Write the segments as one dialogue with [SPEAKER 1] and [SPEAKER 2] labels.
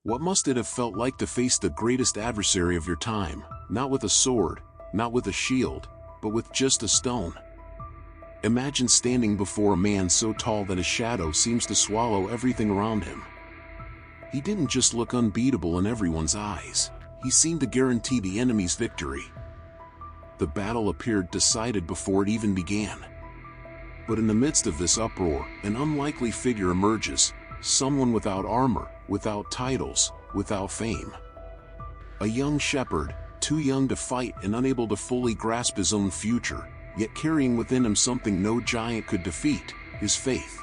[SPEAKER 1] What must it have felt like to face the greatest adversary of your time, not with a sword, not with a shield, but with just a stone? Imagine standing before a man so tall that his shadow seems to swallow everything around him. He didn't just look unbeatable in everyone's eyes, he seemed to guarantee the enemy's victory. The battle appeared decided before it even began. But in the midst of this uproar, an unlikely figure emerges, someone without armor, without titles, without fame. A young shepherd, too young to fight and unable to fully grasp his own future, yet carrying within him something no giant could defeat, his faith.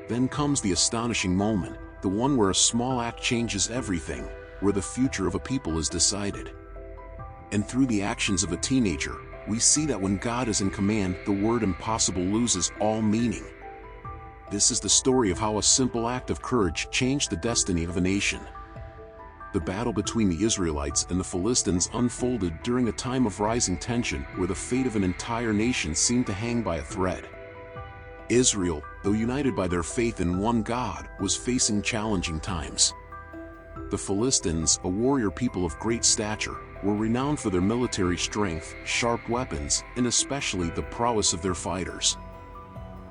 [SPEAKER 1] Then comes the astonishing moment, the one where a small act changes everything, where the future of a people is decided. And through the actions of a teenager, we see that when God is in command, the word impossible loses all meaning. This is the story of how a simple act of courage changed the destiny of a nation. The battle between the Israelites and the Philistines unfolded during a time of rising tension where the fate of an entire nation seemed to hang by a thread. Israel, though united by their faith in one God, was facing challenging times. The Philistines, a warrior people of great stature, were renowned for their military strength, sharp weapons, and especially the prowess of their fighters.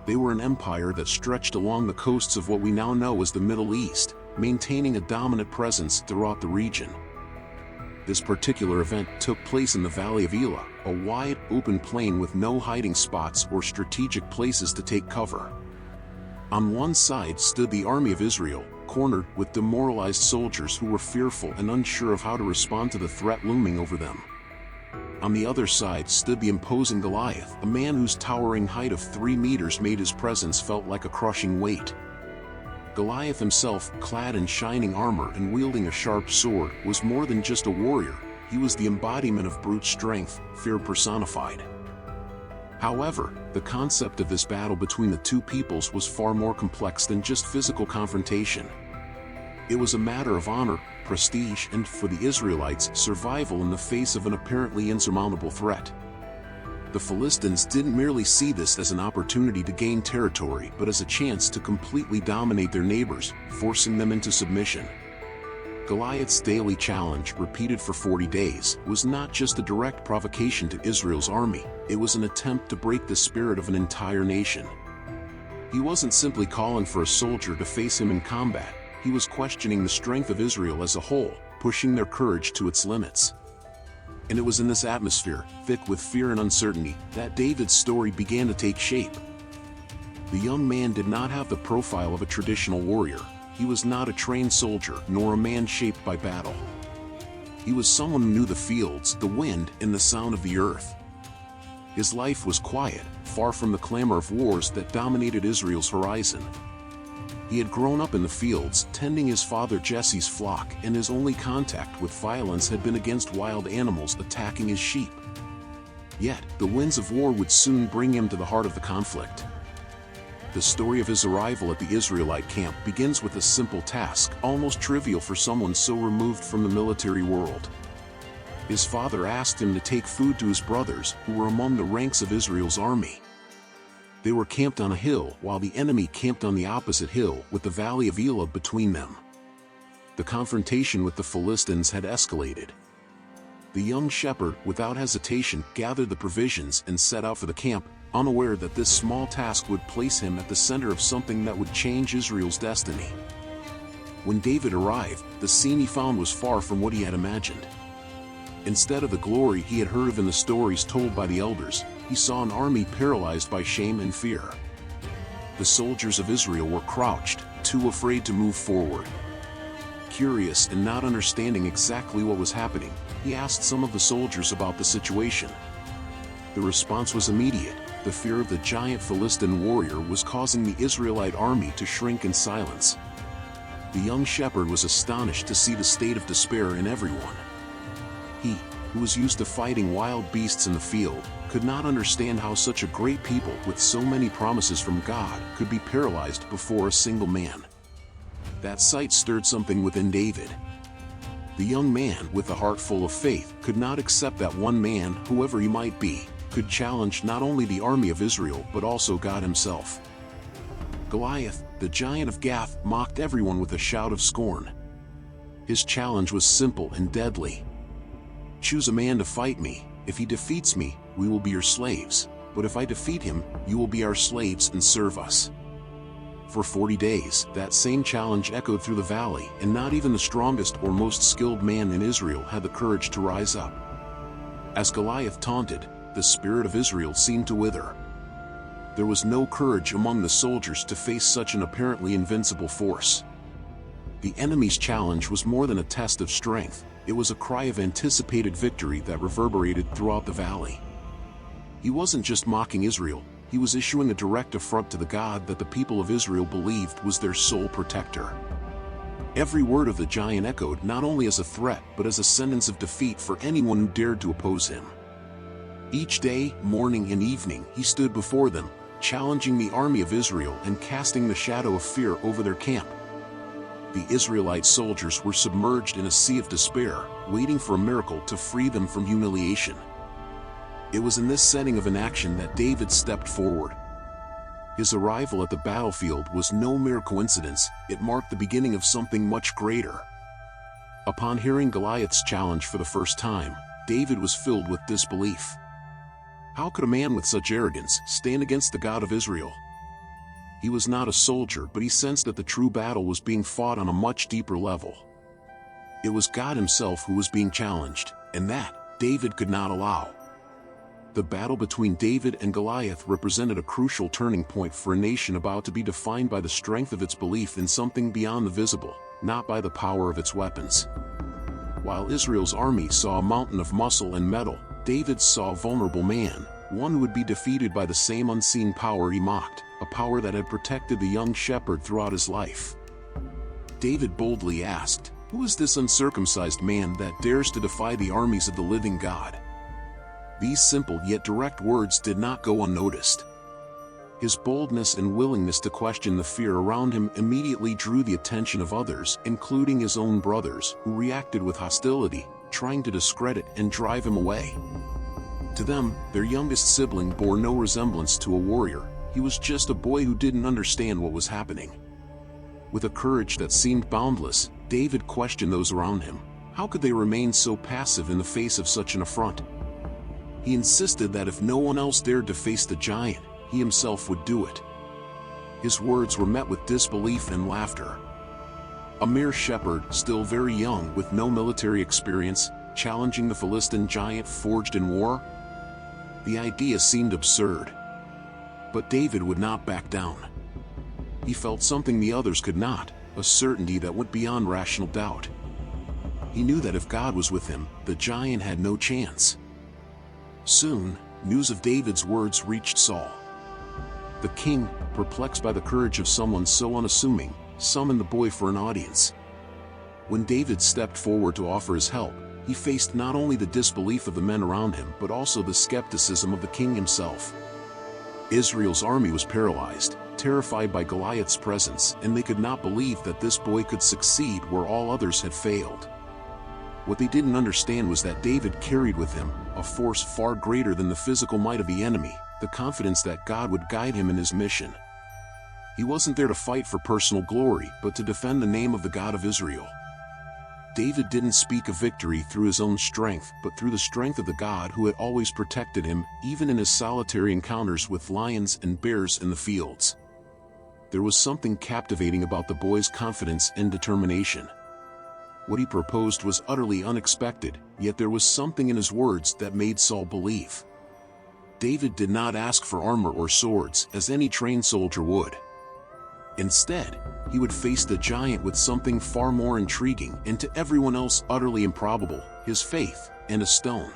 [SPEAKER 1] They were an empire that stretched along the coasts of what we now know as the Middle East, maintaining a dominant presence throughout the region. This particular event took place in the Valley of Elah, a wide, open plain with no hiding spots or strategic places to take cover. On one side stood the army of Israel, cornered with demoralized soldiers who were fearful and unsure of how to respond to the threat looming over them. On the other side stood the imposing Goliath, a man whose towering height of 3 meters made his presence felt like a crushing weight. Goliath himself, clad in shining armor and wielding a sharp sword, was more than just a warrior, he was the embodiment of brute strength, fear personified. However, the concept of this battle between the two peoples was far more complex than just physical confrontation. It was a matter of honor, prestige, and, for the Israelites, survival in the face of an apparently insurmountable threat. The Philistines didn't merely see this as an opportunity to gain territory but as a chance to completely dominate their neighbors, forcing them into submission. Goliath's daily challenge, repeated for 40 days, was not just a direct provocation to Israel's army, it was an attempt to break the spirit of an entire nation. He wasn't simply calling for a soldier to face him in combat, he was questioning the strength of Israel as a whole, pushing their courage to its limits. And it was in this atmosphere, thick with fear and uncertainty, that David's story began to take shape. The young man did not have the profile of a traditional warrior. He was not a trained soldier, nor a man shaped by battle. He was someone who knew the fields, the wind, and the sound of the earth. His life was quiet, far from the clamor of wars that dominated Israel's horizon. He had grown up in the fields, tending his father Jesse's flock, and his only contact with violence had been against wild animals attacking his sheep. Yet, the winds of war would soon bring him to the heart of the conflict. The story of his arrival at the Israelite camp begins with a simple task, almost trivial for someone so removed from the military world. His father asked him to take food to his brothers, who were among the ranks of Israel's army. They were camped on a hill, while the enemy camped on the opposite hill, with the Valley of Elah between them. The confrontation with the Philistines had escalated. The young shepherd, without hesitation, gathered the provisions and set out for the camp, unaware that this small task would place him at the center of something that would change Israel's destiny. When David arrived, the scene he found was far from what he had imagined. Instead of the glory he had heard of in the stories told by the elders, he saw an army paralyzed by shame and fear. The soldiers of Israel were crouched, too afraid to move forward. Curious and not understanding exactly what was happening, he asked some of the soldiers about the situation. The response was immediate. The fear of the giant Philistine warrior was causing the Israelite army to shrink in silence. The young shepherd was astonished to see the state of despair in everyone. He, who was used to fighting wild beasts in the field, could not understand how such a great people with so many promises from God could be paralyzed before a single man. That sight stirred something within David. The young man, with a heart full of faith, could not accept that one man, whoever he might be, could challenge not only the army of Israel but also God himself. Goliath, the giant of Gath, mocked everyone with a shout of scorn. His challenge was simple and deadly. "Choose a man to fight me. If he defeats me, we will be your slaves. But if I defeat him, you will be our slaves and serve us." For 40 days, that same challenge echoed through the valley, and not even the strongest or most skilled man in Israel had the courage to rise up. As Goliath taunted, the spirit of Israel seemed to wither. There was no courage among the soldiers to face such an apparently invincible force. The enemy's challenge was more than a test of strength, it was a cry of anticipated victory that reverberated throughout the valley. He wasn't just mocking Israel, he was issuing a direct affront to the God that the people of Israel believed was their sole protector. Every word of the giant echoed not only as a threat but as a sentence of defeat for anyone who dared to oppose him. Each day, morning and evening, he stood before them, challenging the army of Israel and casting the shadow of fear over their camp. The Israelite soldiers were submerged in a sea of despair, waiting for a miracle to free them from humiliation. It was in this setting of inaction that David stepped forward. His arrival at the battlefield was no mere coincidence, it marked the beginning of something much greater. Upon hearing Goliath's challenge for the first time, David was filled with disbelief. How could a man with such arrogance stand against the God of Israel? He was not a soldier, but he sensed that the true battle was being fought on a much deeper level. It was God himself who was being challenged, and that David could not allow. The battle between David and Goliath represented a crucial turning point for a nation about to be defined by the strength of its belief in something beyond the visible, not by the power of its weapons. While Israel's army saw a mountain of muscle and metal, David saw a vulnerable man, one who would be defeated by the same unseen power he mocked, a power that had protected the young shepherd throughout his life. David boldly asked, "Who is this uncircumcised man that dares to defy the armies of the living God?" These simple yet direct words did not go unnoticed. His boldness and willingness to question the fear around him immediately drew the attention of others, including his own brothers, who reacted with hostility, trying to discredit and drive him away. To them, their youngest sibling bore no resemblance to a warrior, he was just a boy who didn't understand what was happening. With a courage that seemed boundless, David questioned those around him. How could they remain so passive in the face of such an affront? He insisted that if no one else dared to face the giant, he himself would do it. His words were met with disbelief and laughter. A mere shepherd, still very young with no military experience, challenging the Philistine giant forged in war? The idea seemed absurd. But David would not back down. He felt something the others could not, a certainty that went beyond rational doubt. He knew that if God was with him, the giant had no chance. Soon, news of David's words reached Saul. The king, perplexed by the courage of someone so unassuming, summoned the boy for an audience. When David stepped forward to offer his help, he faced not only the disbelief of the men around him but also the skepticism of the king himself. Israel's army was paralyzed, terrified by Goliath's presence, and they could not believe that this boy could succeed where all others had failed. What they didn't understand was that David carried with him a force far greater than the physical might of the enemy, the confidence that God would guide him in his mission. He wasn't there to fight for personal glory, but to defend the name of the God of Israel. David didn't speak of victory through his own strength, but through the strength of the God who had always protected him, even in his solitary encounters with lions and bears in the fields. There was something captivating about the boy's confidence and determination. What he proposed was utterly unexpected, yet there was something in his words that made Saul believe. David did not ask for armor or swords, as any trained soldier would. Instead, he would face the giant with something far more intriguing and to everyone else utterly improbable, his faith and a stone.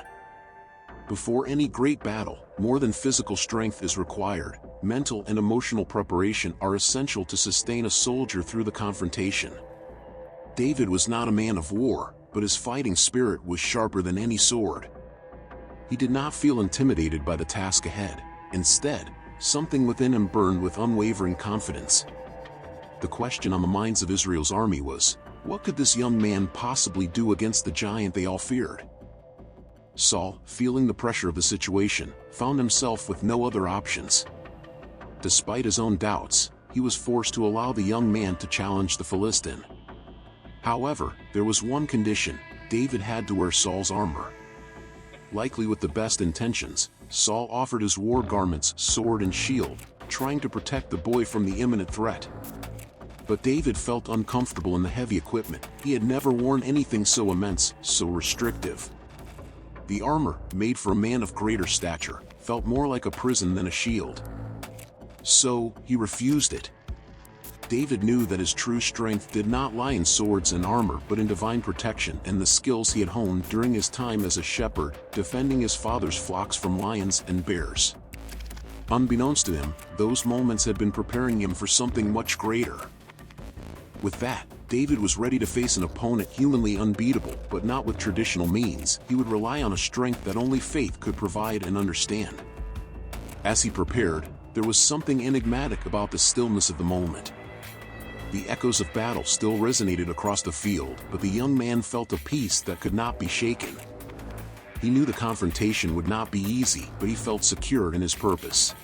[SPEAKER 1] Before any great battle, more than physical strength is required, mental and emotional preparation are essential to sustain a soldier through the confrontation. David was not a man of war, but his fighting spirit was sharper than any sword. He did not feel intimidated by the task ahead. Instead, something within him burned with unwavering confidence. The question on the minds of Israel's army was, what could this young man possibly do against the giant they all feared? Saul, feeling the pressure of the situation, found himself with no other options. Despite his own doubts, he was forced to allow the young man to challenge the Philistine. However, there was one condition: David had to wear Saul's armor. Likely with the best intentions, Saul offered his war garments, sword and shield, trying to protect the boy from the imminent threat. But David felt uncomfortable in the heavy equipment. He had never worn anything so immense, so restrictive. The armor, made for a man of greater stature, felt more like a prison than a shield. So, he refused it. David knew that his true strength did not lie in swords and armor but in divine protection and the skills he had honed during his time as a shepherd, defending his father's flocks from lions and bears. Unbeknownst to him, those moments had been preparing him for something much greater. With that, David was ready to face an opponent humanly unbeatable, but not with traditional means. He would rely on a strength that only faith could provide and understand. As he prepared, there was something enigmatic about the stillness of the moment. The echoes of battle still resonated across the field, but the young man felt a peace that could not be shaken. He knew the confrontation would not be easy, but he felt secure in his purpose.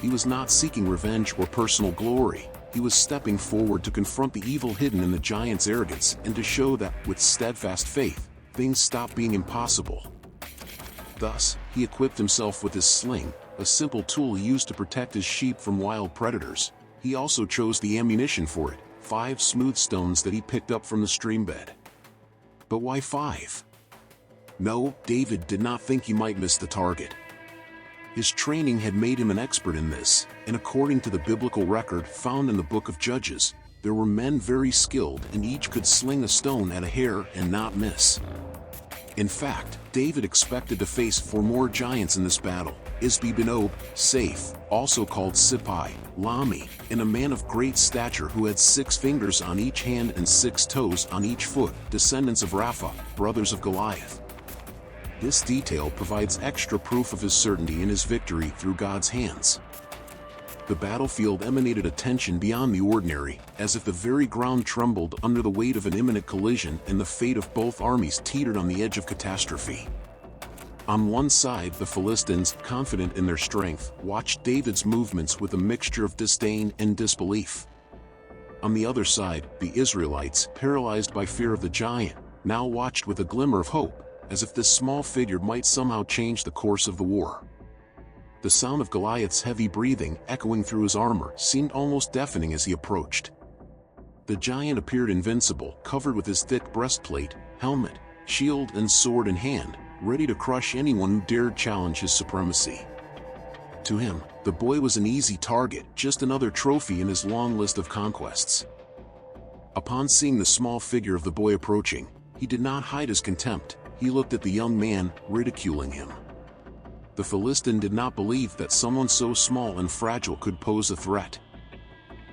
[SPEAKER 1] He was not seeking revenge or personal glory. He was stepping forward to confront the evil hidden in the giant's arrogance and to show that, with steadfast faith, things stopped being impossible. Thus, he equipped himself with his sling, a simple tool he used to protect his sheep from wild predators. He also chose the ammunition for it, 5 smooth stones that he picked up from the streambed. But why 5? No, David did not think he might miss the target. His training had made him an expert in this, and according to the biblical record found in the book of Judges, there were men very skilled and each could sling a stone at a hair and not miss. In fact, David expected to face 4 more giants in this battle: Isbi-Benob, Saif, also called Sippai, Lami, and a man of great stature who had 6 fingers on each hand and 6 toes on each foot, descendants of Rapha, brothers of Goliath. This detail provides extra proof of his certainty in his victory through God's hands. The battlefield emanated a tension beyond the ordinary, as if the very ground trembled under the weight of an imminent collision and the fate of both armies teetered on the edge of catastrophe. On one side, the Philistines, confident in their strength, watched David's movements with a mixture of disdain and disbelief. On the other side, the Israelites, paralyzed by fear of the giant, now watched with a glimmer of hope, as if this small figure might somehow change the course of the war. The sound of Goliath's heavy breathing echoing through his armor seemed almost deafening as he approached. The giant appeared invincible, covered with his thick breastplate, helmet, shield and sword in hand, ready to crush anyone who dared challenge his supremacy. To him, the boy was an easy target, just another trophy in his long list of conquests. Upon seeing the small figure of the boy approaching, he did not hide his contempt. He looked at the young man, ridiculing him. The Philistine did not believe that someone so small and fragile could pose a threat.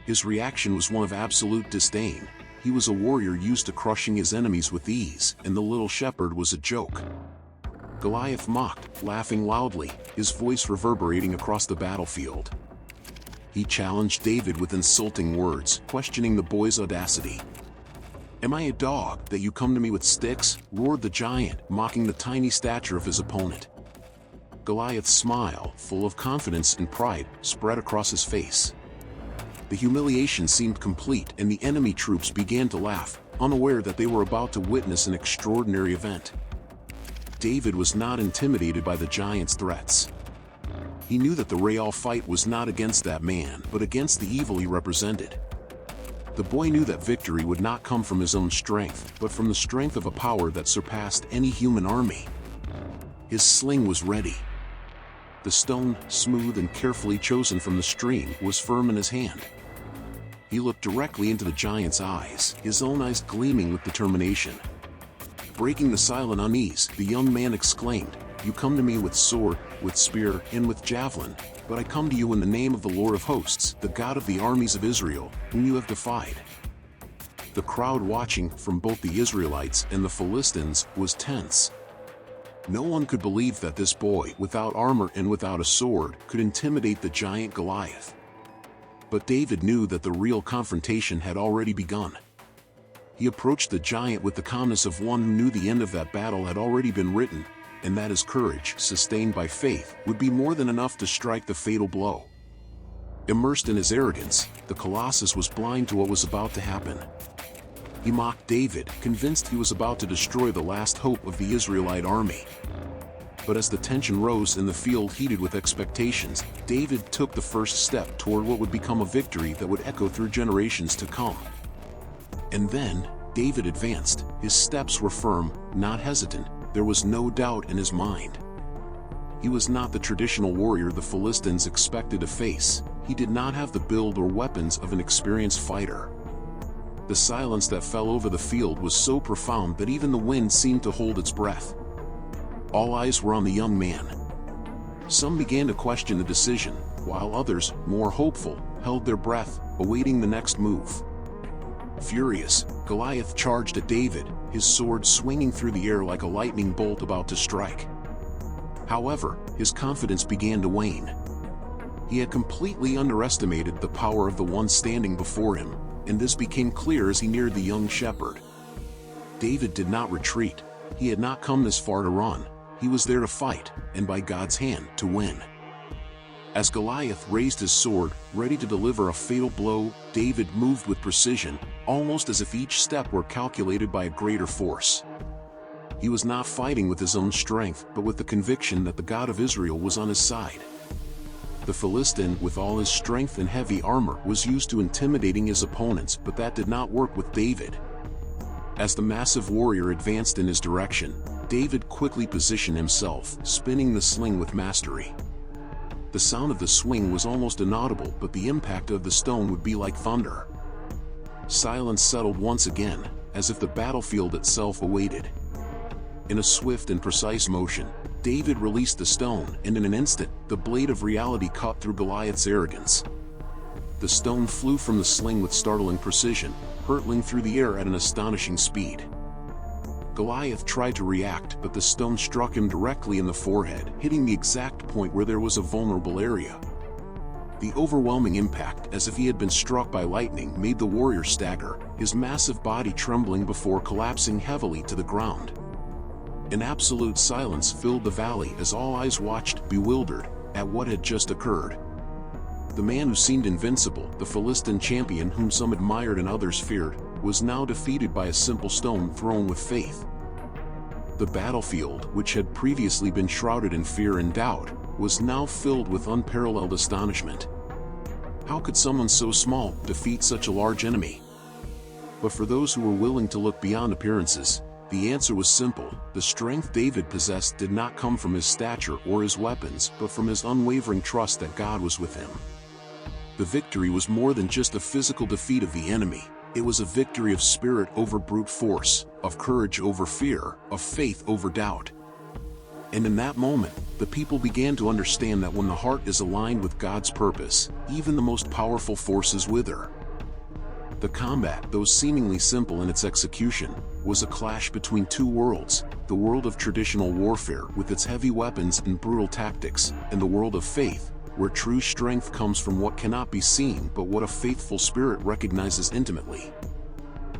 [SPEAKER 1] His reaction was one of absolute disdain. He was a warrior used to crushing his enemies with ease, and the little shepherd was a joke. Goliath mocked, laughing loudly, his voice reverberating across the battlefield. He challenged David with insulting words, questioning the boy's audacity. "Am I a dog, that you come to me with sticks?" roared the giant, mocking the tiny stature of his opponent. Goliath's smile, full of confidence and pride, spread across his face. The humiliation seemed complete and the enemy troops began to laugh, unaware that they were about to witness an extraordinary event. David was not intimidated by the giant's threats. He knew that the real fight was not against that man, but against the evil he represented. The boy knew that victory would not come from his own strength, but from the strength of a power that surpassed any human army. His sling was ready. The stone, smooth and carefully chosen from the stream, was firm in his hand. He looked directly into the giant's eyes, his own eyes gleaming with determination. Breaking the silent unease, the young man exclaimed, "You come to me with sword, with spear, and with javelin, but I come to you in the name of the Lord of hosts, the God of the armies of Israel, whom you have defied." The crowd watching, from both the Israelites and the Philistines, was tense. No one could believe that this boy, without armor and without a sword, could intimidate the giant Goliath. But David knew that the real confrontation had already begun. He approached the giant with the calmness of one who knew the end of that battle had already been written, and that his courage, sustained by faith, would be more than enough to strike the fatal blow. Immersed in his arrogance, the Colossus was blind to what was about to happen. He mocked David, convinced he was about to destroy the last hope of the Israelite army. But as the tension rose and the field heated with expectations, David took the first step toward what would become a victory that would echo through generations to come. And then, David advanced. His steps were firm, not hesitant. There was no doubt in his mind. He was not the traditional warrior the Philistines expected to face. He did not have the build or weapons of an experienced fighter. The silence that fell over the field was so profound that even the wind seemed to hold its breath. All eyes were on the young man. Some began to question the decision, while others, more hopeful, held their breath, awaiting the next move. Furious, Goliath charged at David, his sword swinging through the air like a lightning bolt about to strike. However, his confidence began to wane. He had completely underestimated the power of the one standing before him, and this became clear as he neared the young shepherd. David did not retreat. He had not come this far to run. He was there to fight, and by God's hand, to win. As Goliath raised his sword, ready to deliver a fatal blow, David moved with precision, almost as if each step were calculated by a greater force. He was not fighting with his own strength, but with the conviction that the God of Israel was on his side. The Philistine, with all his strength and heavy armor, was used to intimidating his opponents, but that did not work with David. As the massive warrior advanced in his direction, David quickly positioned himself, spinning the sling with mastery. The sound of the swing was almost inaudible, but the impact of the stone would be like thunder. Silence settled once again, as if the battlefield itself awaited. In a swift and precise motion, David released the stone, and in an instant, the blade of reality cut through Goliath's arrogance. The stone flew from the sling with startling precision, hurtling through the air at an astonishing speed. Goliath tried to react, but the stone struck him directly in the forehead, hitting the exact point where there was a vulnerable area. The overwhelming impact, as if he had been struck by lightning, made the warrior stagger, his massive body trembling before collapsing heavily to the ground. An absolute silence filled the valley as all eyes watched, bewildered, at what had just occurred. The man who seemed invincible, the Philistine champion whom some admired and others feared, was now defeated by a simple stone thrown with faith. The battlefield, which had previously been shrouded in fear and doubt, was now filled with unparalleled astonishment. How could someone so small defeat such a large enemy? But for those who were willing to look beyond appearances, the answer was simple. The strength David possessed did not come from his stature or his weapons, but from his unwavering trust that God was with him. The victory was more than just a physical defeat of the enemy. It was a victory of spirit over brute force, of courage over fear, of faith over doubt. And in that moment, the people began to understand that when the heart is aligned with God's purpose, even the most powerful forces wither. The combat, though seemingly simple in its execution, was a clash between two worlds: the world of traditional warfare with its heavy weapons and brutal tactics, and the world of faith, where true strength comes from what cannot be seen but what a faithful spirit recognizes intimately.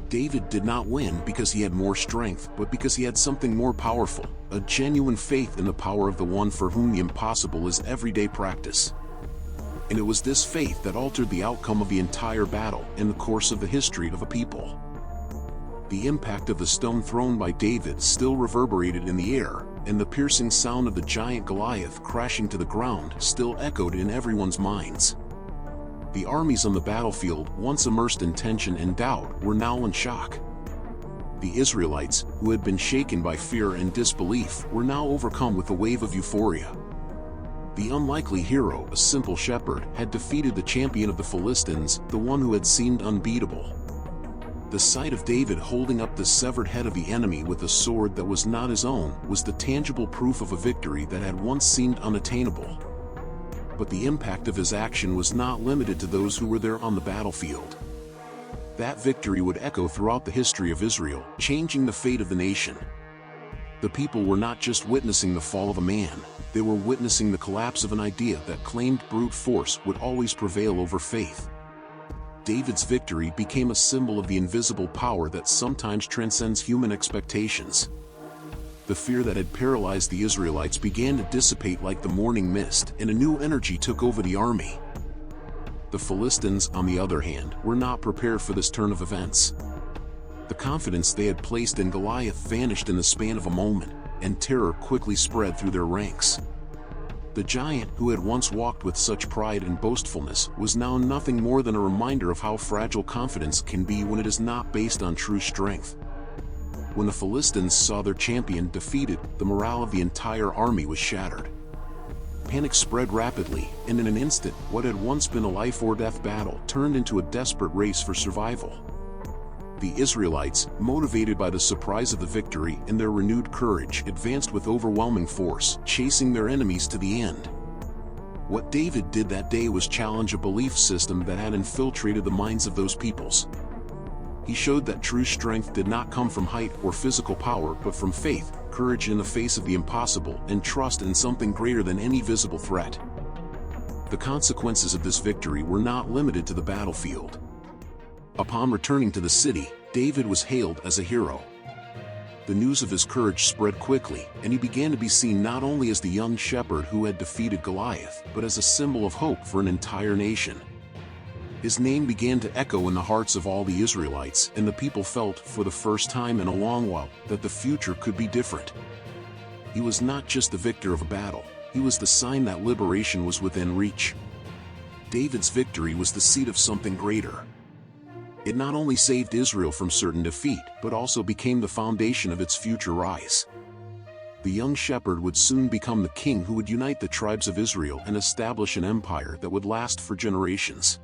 [SPEAKER 1] David did not win because he had more strength, but because he had something more powerful, a genuine faith in the power of the one for whom the impossible is everyday practice. And it was this faith that altered the outcome of the entire battle and the course of the history of a people. The impact of the stone thrown by David still reverberated in the air, and the piercing sound of the giant Goliath crashing to the ground still echoed in everyone's minds. The armies on the battlefield, once immersed in tension and doubt, were now in shock. The Israelites, who had been shaken by fear and disbelief, were now overcome with a wave of euphoria. The unlikely hero, a simple shepherd, had defeated the champion of the Philistines, the one who had seemed unbeatable. The sight of David holding up the severed head of the enemy with a sword that was not his own was the tangible proof of a victory that had once seemed unattainable. But the impact of his action was not limited to those who were there on the battlefield. That victory would echo throughout the history of Israel, changing the fate of the nation. The people were not just witnessing the fall of a man, they were witnessing the collapse of an idea that claimed brute force would always prevail over faith. David's victory became a symbol of the invisible power that sometimes transcends human expectations. The fear that had paralyzed the Israelites began to dissipate like the morning mist, and a new energy took over the army. The Philistines, on the other hand, were not prepared for this turn of events. The confidence they had placed in Goliath vanished in the span of a moment, and terror quickly spread through their ranks. The giant, who had once walked with such pride and boastfulness, was now nothing more than a reminder of how fragile confidence can be when it is not based on true strength. When the Philistines saw their champion defeated, the morale of the entire army was shattered. Panic spread rapidly, and in an instant, what had once been a life-or-death battle turned into a desperate race for survival. The Israelites, motivated by the surprise of the victory and their renewed courage, advanced with overwhelming force, chasing their enemies to the end. What David did that day was challenge a belief system that had infiltrated the minds of those peoples. He showed that true strength did not come from height or physical power but from faith, courage in the face of the impossible, and trust in something greater than any visible threat. The consequences of this victory were not limited to the battlefield. Upon returning to the city, David was hailed as a hero. The news of his courage spread quickly, and he began to be seen not only as the young shepherd who had defeated Goliath, but as a symbol of hope for an entire nation. His name began to echo in the hearts of all the Israelites, and the people felt, for the first time in a long while, that the future could be different. He was not just the victor of a battle, he was the sign that liberation was within reach. David's victory was the seed of something greater. It not only saved Israel from certain defeat, but also became the foundation of its future rise. The young shepherd would soon become the king who would unite the tribes of Israel and establish an empire that would last for generations.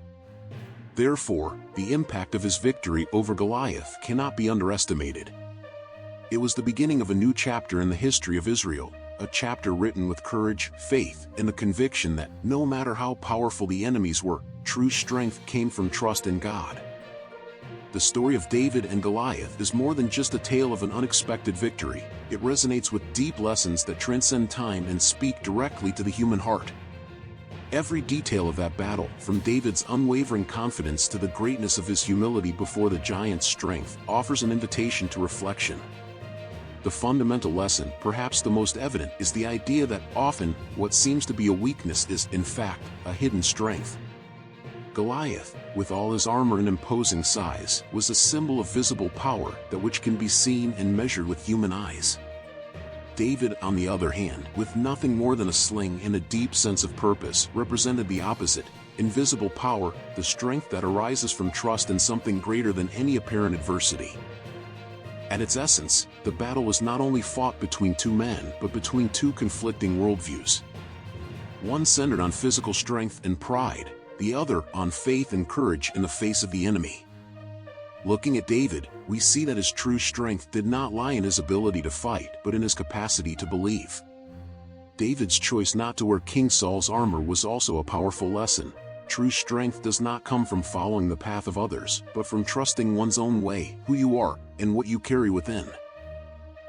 [SPEAKER 1] Therefore, the impact of his victory over Goliath cannot be underestimated. It was the beginning of a new chapter in the history of Israel, a chapter written with courage, faith, and the conviction that, no matter how powerful the enemies were, true strength came from trust in God. The story of David and Goliath is more than just a tale of an unexpected victory. It resonates with deep lessons that transcend time and speak directly to the human heart. Every detail of that battle, from David's unwavering confidence to the greatness of his humility before the giant's strength, offers an invitation to reflection. The fundamental lesson, perhaps the most evident, is the idea that often, what seems to be a weakness is, in fact, a hidden strength. Goliath, with all his armor and imposing size, was a symbol of visible power that which can be seen and measured with human eyes. David, on the other hand, with nothing more than a sling and a deep sense of purpose, represented the opposite, invisible power, the strength that arises from trust in something greater than any apparent adversity. At its essence, the battle was not only fought between two men, but between two conflicting worldviews. One centered on physical strength and pride, the other on faith and courage in the face of the enemy. Looking at David, we see that his true strength did not lie in his ability to fight, but in his capacity to believe. David's choice not to wear King Saul's armor was also a powerful lesson. True strength does not come from following the path of others, but from trusting one's own way, who you are, and what you carry within.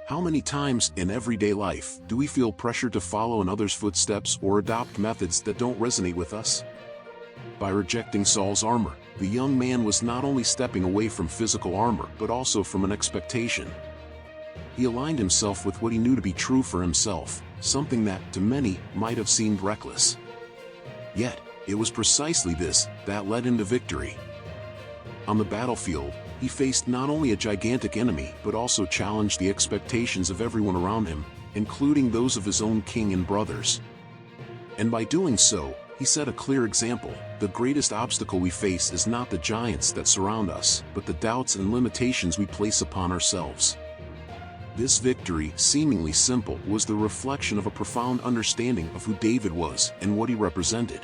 [SPEAKER 1] How many times in everyday life do we feel pressure to follow in others' footsteps or adopt methods that don't resonate with us? By rejecting Saul's armor, the young man was not only stepping away from physical armor but also from an expectation. He aligned himself with what he knew to be true for himself, something that, to many, might have seemed reckless. Yet, it was precisely this that led him to victory. On the battlefield, he faced not only a gigantic enemy but also challenged the expectations of everyone around him, including those of his own king and brothers. And by doing so, he set a clear example. The greatest obstacle we face is not the giants that surround us, but the doubts and limitations we place upon ourselves. This victory, seemingly simple, was the reflection of a profound understanding of who David was and what he represented.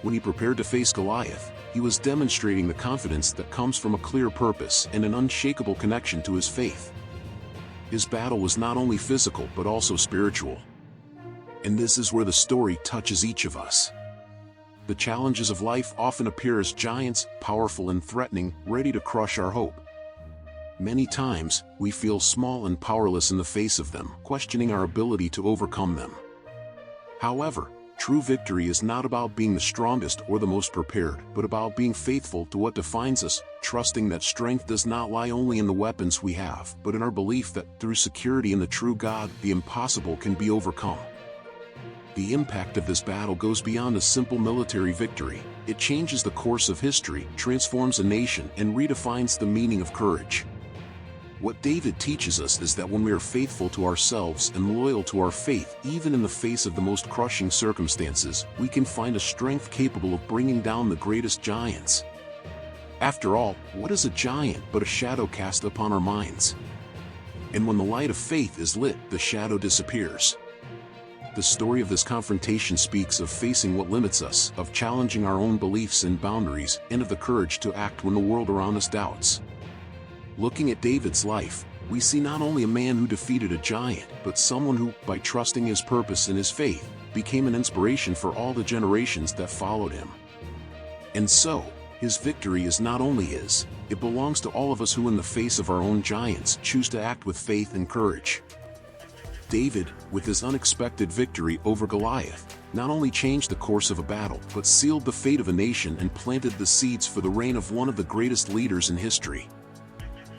[SPEAKER 1] When he prepared to face Goliath, he was demonstrating the confidence that comes from a clear purpose and an unshakable connection to his faith. His battle was not only physical but also spiritual. And this is where the story touches each of us. The challenges of life often appear as giants, powerful and threatening, ready to crush our hope. Many times, we feel small and powerless in the face of them, questioning our ability to overcome them. However, true victory is not about being the strongest or the most prepared, but about being faithful to what defines us, trusting that strength does not lie only in the weapons we have, but in our belief that, through security in the true God, the impossible can be overcome. The impact of this battle goes beyond a simple military victory. It changes the course of history, transforms a nation, and redefines the meaning of courage. What David teaches us is that when we are faithful to ourselves and loyal to our faith, even in the face of the most crushing circumstances, we can find a strength capable of bringing down the greatest giants. After all, what is a giant but a shadow cast upon our minds? And when the light of faith is lit, the shadow disappears. The story of this confrontation speaks of facing what limits us, of challenging our own beliefs and boundaries, and of the courage to act when the world around us doubts. Looking at David's life, we see not only a man who defeated a giant, but someone who, by trusting his purpose and his faith, became an inspiration for all the generations that followed him. And so, his victory is not only his, it belongs to all of us who in the face of our own giants choose to act with faith and courage. David, with his unexpected victory over Goliath, not only changed the course of a battle, but sealed the fate of a nation and planted the seeds for the reign of one of the greatest leaders in history.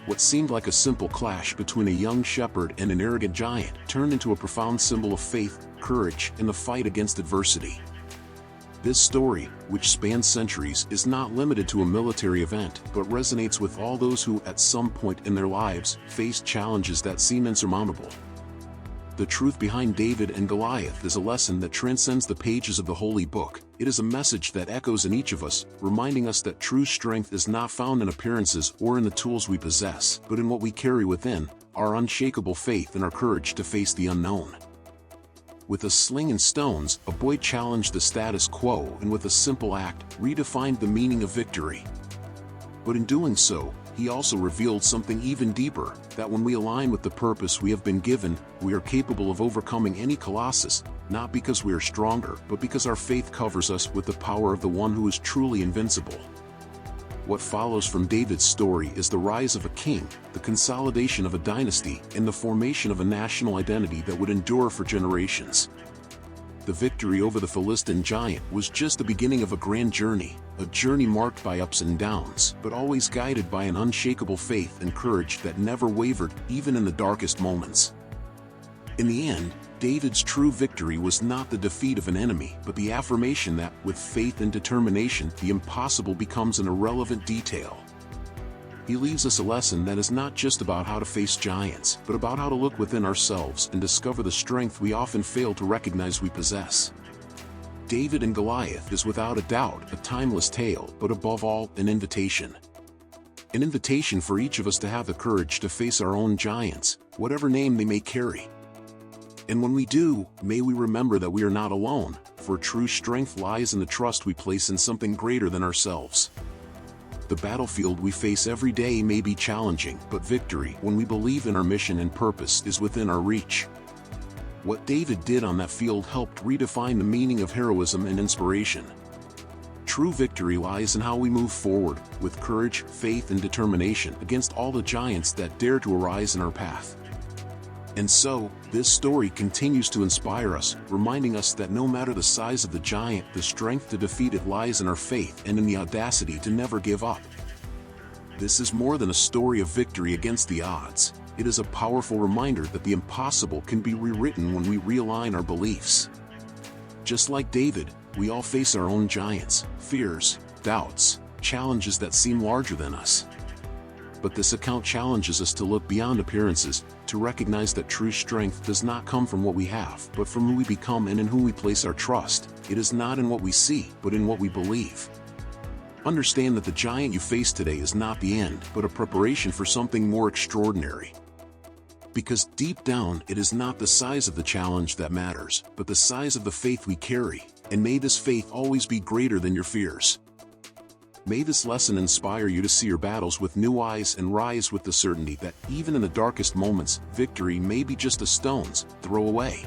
[SPEAKER 1] What seemed like a simple clash between a young shepherd and an arrogant giant turned into a profound symbol of faith, courage, and the fight against adversity. This story, which spans centuries, is not limited to a military event, but resonates with all those who, at some point in their lives, faced challenges that seem insurmountable. The truth behind David and Goliath is a lesson that transcends the pages of the Holy Book. It is a message that echoes in each of us, reminding us that true strength is not found in appearances or in the tools we possess, but in what we carry within, our unshakable faith and our courage to face the unknown. With a sling and stones, a boy challenged the status quo and with a simple act, redefined the meaning of victory. But in doing so, he also revealed something even deeper, that when we align with the purpose we have been given, we are capable of overcoming any colossus, not because we are stronger, but because our faith covers us with the power of the one who is truly invincible. What follows from David's story is the rise of a king, the consolidation of a dynasty, and the formation of a national identity that would endure for generations. The victory over the Philistine giant was just the beginning of a grand journey, a journey marked by ups and downs, but always guided by an unshakable faith and courage that never wavered, even in the darkest moments. In the end, David's true victory was not the defeat of an enemy, but the affirmation that, with faith and determination, the impossible becomes an irrelevant detail. He leaves us a lesson that is not just about how to face giants, but about how to look within ourselves and discover the strength we often fail to recognize we possess. David and Goliath is without a doubt a timeless tale, but above all, an invitation. An invitation for each of us to have the courage to face our own giants, whatever name they may carry. And when we do, may we remember that we are not alone, for true strength lies in the trust we place in something greater than ourselves. The battlefield we face every day may be challenging, but victory, when we believe in our mission and purpose, is within our reach. What David did on that field helped redefine the meaning of heroism and inspiration. True victory lies in how we move forward, with courage, faith, and determination against all the giants that dare to arise in our path. And so, this story continues to inspire us, reminding us that no matter the size of the giant, the strength to defeat it lies in our faith and in the audacity to never give up. This is more than a story of victory against the odds. It is a powerful reminder that the impossible can be rewritten when we realign our beliefs. Just like David, we all face our own giants, fears, doubts, challenges that seem larger than us. But this account challenges us to look beyond appearances, to recognize that true strength does not come from what we have, but from who we become and in whom we place our trust. It is not in what we see, but in what we believe. Understand that the giant you face today is not the end, but a preparation for something more extraordinary. Because deep down, it is not the size of the challenge that matters, but the size of the faith we carry, and may this faith always be greater than your fears. May this lesson inspire you to see your battles with new eyes and rise with the certainty that, even in the darkest moments, victory may be just a stone's throw away.